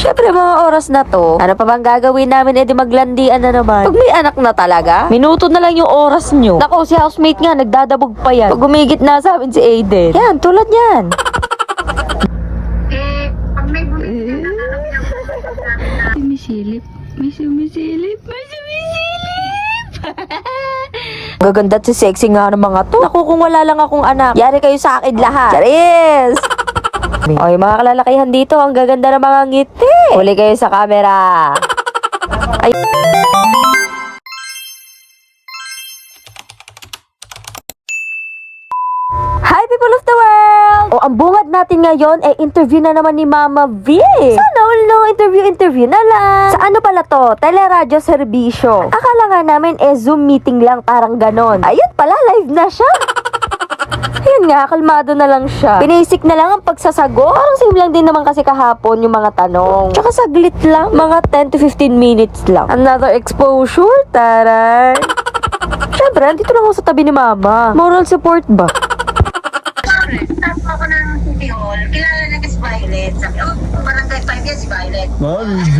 Syempre mga oras na to, ano pa bang gagawin namin? Edi maglandian na naman. Pag may anak na talaga, minuto na lang yung oras nyo. Nako, si housemate nga, nagdadabog pa yan. Pag gumigit na sa amin si Aiden. Yan, tulad yan. Pag may bumili na kami ng Sumisilip. May sumisilip. May sumisilip. Gaganda at si sexy nga ng mga to. Naku, kung wala lang akong anak, yari kayo sa akin lahat. Charis! Oy, mga kalalakihan dito, ang gaganda ng mga ngiti. Huli kayo sa camera. Ay. Hi people of the world! O ang bungad natin ngayon ay interview na naman ni Mama V. Sana all no, interview na lang. Sa ano pala to? Teleradyo serbisyo. Akala nga namin Zoom meeting lang, parang ganon. Ayun pala, live na siya. Ayun nga, kalmado na lang siya. Basic na lang ang pagsasagot. Parang same lang din naman kasi kahapon yung mga tanong. Tsaka saglit lang, mga 10 to 15 minutes lang. Another exposure, taray. Syempre, nandito lang ako sa tabi ni Mama. Moral support ba? Stop ako ng City Hall. Kilala na si Violet. Sabi, barangay 5 yan si Violet. Mami V!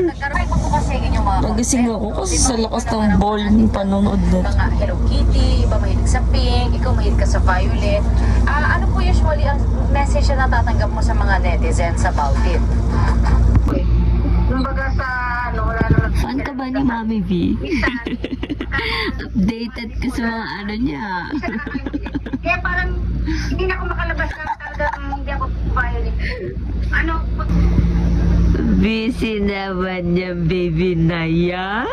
Nagkaroon ko kasi yung mga Nagising ako kasi sa lakas ng ball ng panonood na. mga Hello Kitty, iba mahilig sa pink, ikaw mahilig ka sa violet. Ano po usually ang message na natatanggap mo sa mga netizens about it? Kumbaga sa wala naman. Fan ka ba ni Mami V? Updated ka sa mga ano niya. Kaya parang hindi na ako makalabas na talagang hindi ako violet. Ano? Busy naman yung baby na yan.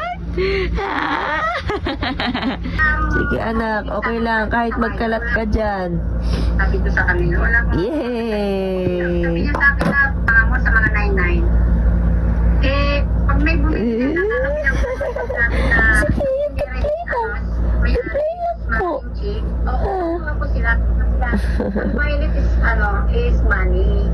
Sige anak, okay lang. Kahit magkalat ka dyan. Sabi ko sa kanila, wala ko. Sabi Yay! niya sa akin na pangamo sa mga 99. Pag may bumili na kami ng sabi na may matching chick. Oo, ako sila. Ang violet is money.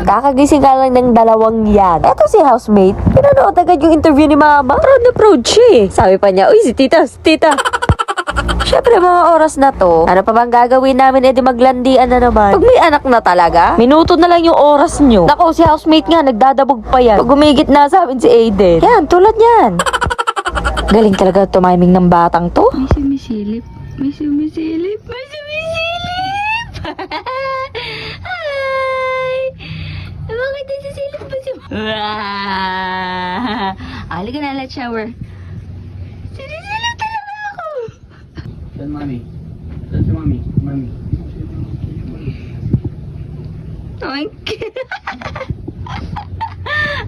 Kakagising ka lang ng dalawang yan. Eto si housemate. Pinanood agad yung interview ni Mama. Proud na proud siya eh. Sabi pa niya, uy, si tita, si tita. Syempre mga oras na to, ano pa bang gagawin namin? Edi maglandian na naman. Pag may anak na talaga, minuto na lang yung oras nyo. Nako, si housemate nga, nagdadabog pa yan. Pag gumigit na sa amin si Aiden. Yan, tulad yan. Galing talaga tumiming ng batang to. May sumisilip. May sumisilip. May sumisilip. Ay! Bakit nagsisilip ba siya? Halika na, let's shower. Sinisilip talaga ako. Saan mami? Saan si mami? Mami. Oh, ang cute.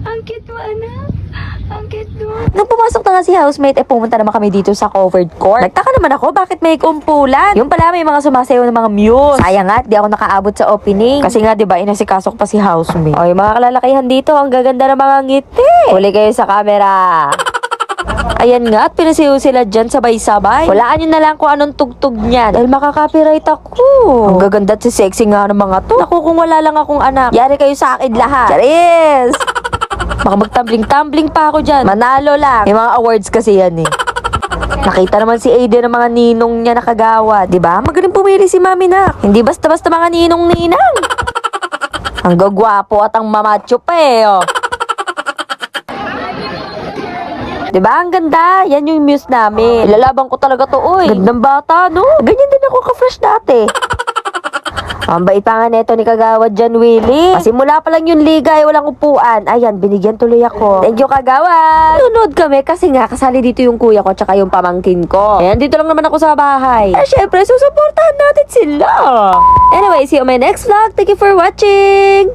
Ang cute mo, anak. Ang cute mo. Nung pumasok na nga si housemate, pumunta naman kami dito sa covered court. Nagtaka naman ako, bakit may kumpulan? Yung pala, may mga sumasayaw ng mga muse. Sayang nga, di ako nakaabot sa opening. Kasi nga, di ba, inasikasok pa si housemate. Oy, mga kalalakihan dito, ang gaganda ng mga ngiti. Huli kayo sa camera. Ayan nga, at pinasiyaw sila dyan sabay-sabay. Walaan nyo na lang kung anong tugtog niyan. Dahil makaka-copyright ako. Ang gaganda at si sexy nga ng mga to. Naku, kung wala lang akong anak, yari kayo sa akin lahat. Charis! Baka magtumbling-tumbling pa ako dyan. Manalo lang. May mga awards kasi yan eh. Nakita naman si Aiden ng mga ninong niya nakagawa. Diba? Magaling pumili si Mami na. Hindi basta-basta mga ninong-ninang. Ang gagwapo at ang mamacho pa eh. Oh. Diba? Ang ganda. Yan yung muse namin. Ilalabang ko talaga to, uy. Gandang bata, no? Ganyan din ako ka-fresh dati. Ang bait pa nga neto ni Kagawad dyan, Willie. Pasimula pa lang yung liga, walang upuan. Ayan, binigyan tuloy ako. Thank you, Kagawad. Nunod kami kasi nga, kasali dito yung kuya ko tsaka yung pamangkin ko. Ayan, dito lang naman ako sa bahay. Syempre, susuportahan natin sila. Anyway, see you on my next vlog. Thank you for watching.